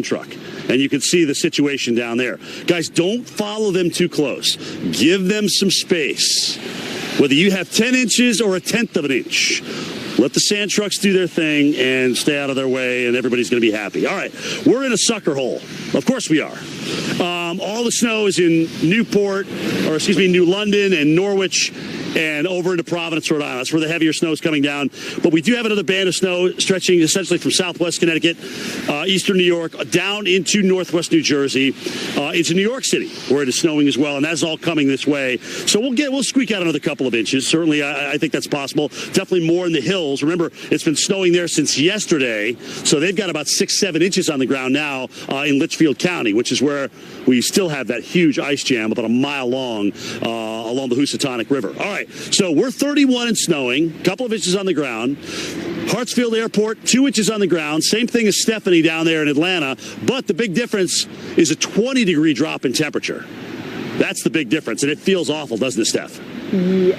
truck, and you can see the situation down there. Guys, don't follow them too close. Give them some space. Whether you have 10 inches or a tenth of an inch, let the sand trucks do their thing and stay out of their way, and everybody's going to be happy. All right, we're in a sucker hole. Of course we are. All the snow is in New London and Norwich and over into Providence, Rhode Island. That's where the heavier snow is coming down. But we do have another band of snow stretching essentially from southwest Connecticut, eastern New York, down into northwest New Jersey, into New York City, where it is snowing as well. And that's all coming this way. So we'll squeak out another couple of inches. Certainly, I think that's possible. Definitely more in the hills. Remember, it's been snowing there since yesterday. So they've got about 6-7 inches on the ground now in Litchfield County, which is where we still have that huge ice jam about a mile long along the Housatonic River. All right, so we're 31 and snowing, a couple of inches on the ground. Hartsfield Airport, 2 inches on the ground. Same thing as Stephanie down there in Atlanta. But the big difference is a 20-degree drop in temperature. That's the big difference, and it feels awful, doesn't it, Steph? Yeah.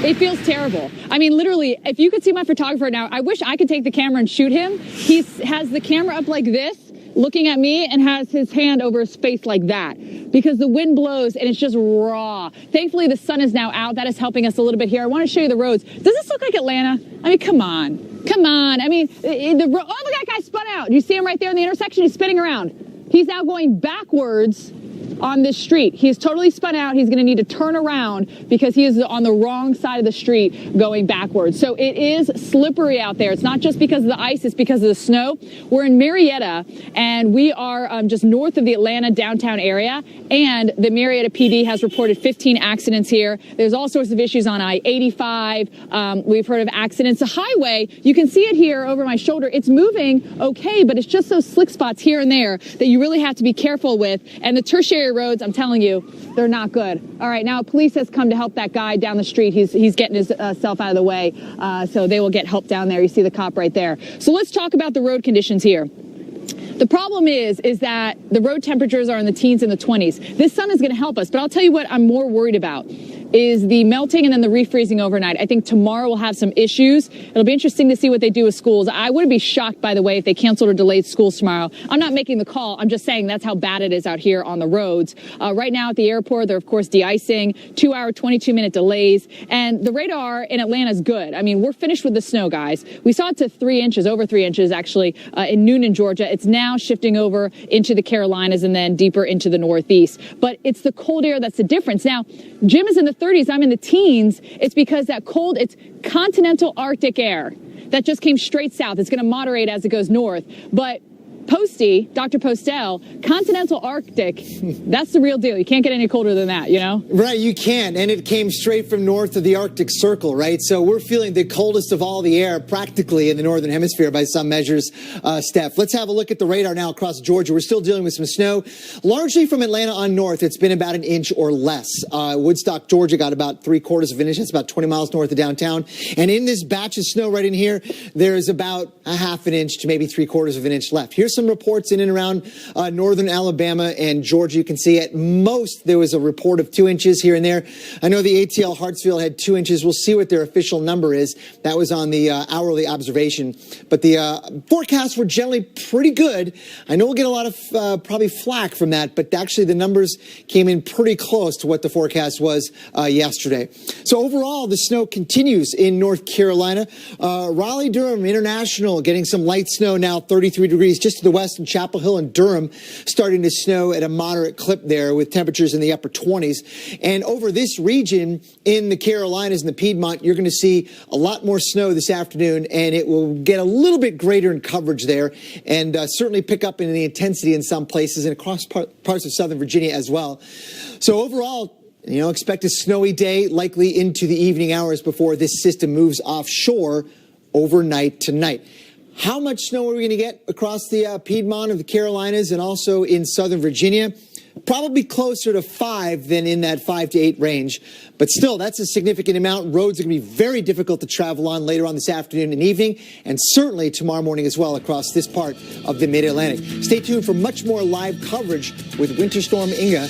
It feels terrible. I mean, literally, if you could see my photographer now, I wish I could take the camera and shoot him. He has the camera up like this, looking at me, and has his hand over his face like that because the wind blows and it's just raw. Thankfully, the sun is now out. That is helping us a little bit here. I want to show you the roads. Does this look like Atlanta? I mean, come on. Come on. I mean, look, that guy spun out. You see him right there in the intersection? He's spinning around. He's now going backwards on this street. He is totally spun out. He's going to need to turn around because he is on the wrong side of the street going backwards. So it is slippery out there. It's not just because of the ice, it's because of the snow. We're in Marietta, and we are just north of the Atlanta downtown area, and the Marietta PD has reported 15 accidents here. There's all sorts of issues on I-85. We've heard of accidents. The highway, you can see it here over my shoulder. It's moving okay, but it's just those slick spots here and there that you really have to be careful with. And the tertiary roads, I'm telling you, they're not good. All right, now police has come to help that guy down the street. He's getting himself out of the way, so they will get help down there. You see the cop right there. So let's talk about the road conditions here. The problem is that the road temperatures are in the teens and the 20s. This sun is going to help us, but I'll tell you what I'm more worried about is the melting and then the refreezing overnight. I think tomorrow we'll have some issues. It'll be interesting to see what they do with schools. I wouldn't be shocked, by the way, if they canceled or delayed schools tomorrow. I'm not making the call. I'm just saying that's how bad it is out here on the roads. Right now at the airport, they're, of course, de-icing, 2-hour, 22-minute delays. And the radar in Atlanta is good. I mean, we're finished with the snow, guys. We saw it to 3 inches, over 3 inches, actually, in Noonan, Georgia. It's now shifting over into the Carolinas and then deeper into the Northeast. But it's the cold air that's the difference. Now, Jim is in the 30s. I'm in the teens. It's because that cold, it's continental Arctic air that just came straight south. It's going to moderate as it goes north. But Posty, Dr. Postel, continental Arctic, that's the real deal. You can't get any colder than that, you know? Right, you can't. And it came straight from north of the Arctic Circle, right? So we're feeling the coldest of all the air practically in the northern hemisphere by some measures, Steph. Let's have a look at the radar now across Georgia. We're still dealing with some snow. Largely from Atlanta on north, it's been about an inch or less. Woodstock, Georgia got about 3/4 of an inch. That's about 20 miles north of downtown. And in this batch of snow right in here, there's about a half an inch to maybe 3/4 of an inch left. Here's some reports in and around northern Alabama and Georgia. You can see at most there was a report of 2 inches here and there. I know the ATL Hartsfield had 2 inches. We'll see what their official number is. That was on the hourly observation. But the forecasts were generally pretty good. I know we'll get a lot of probably flack from that, but actually the numbers came in pretty close to what the forecast was yesterday. So overall, the snow continues in North Carolina. Raleigh-Durham International getting some light snow now, 33 degrees just to the west. In Chapel Hill and Durham starting to snow at a moderate clip there with temperatures in the upper 20s. And over this region in the Carolinas and the Piedmont, you're going to see a lot more snow this afternoon, and it will get a little bit greater in coverage there and certainly pick up in the intensity in some places and across parts of southern Virginia as well. So overall, expect a snowy day, likely into the evening hours before this system moves offshore overnight tonight. How much snow are we going to get across the Piedmont of the Carolinas and also in southern Virginia? Probably closer to 5 than in that 5 to 8 range. But still, that's a significant amount. Roads are going to be very difficult to travel on later on this afternoon and evening, and certainly tomorrow morning as well across this part of the Mid-Atlantic. Stay tuned for much more live coverage with Winter Storm Inga.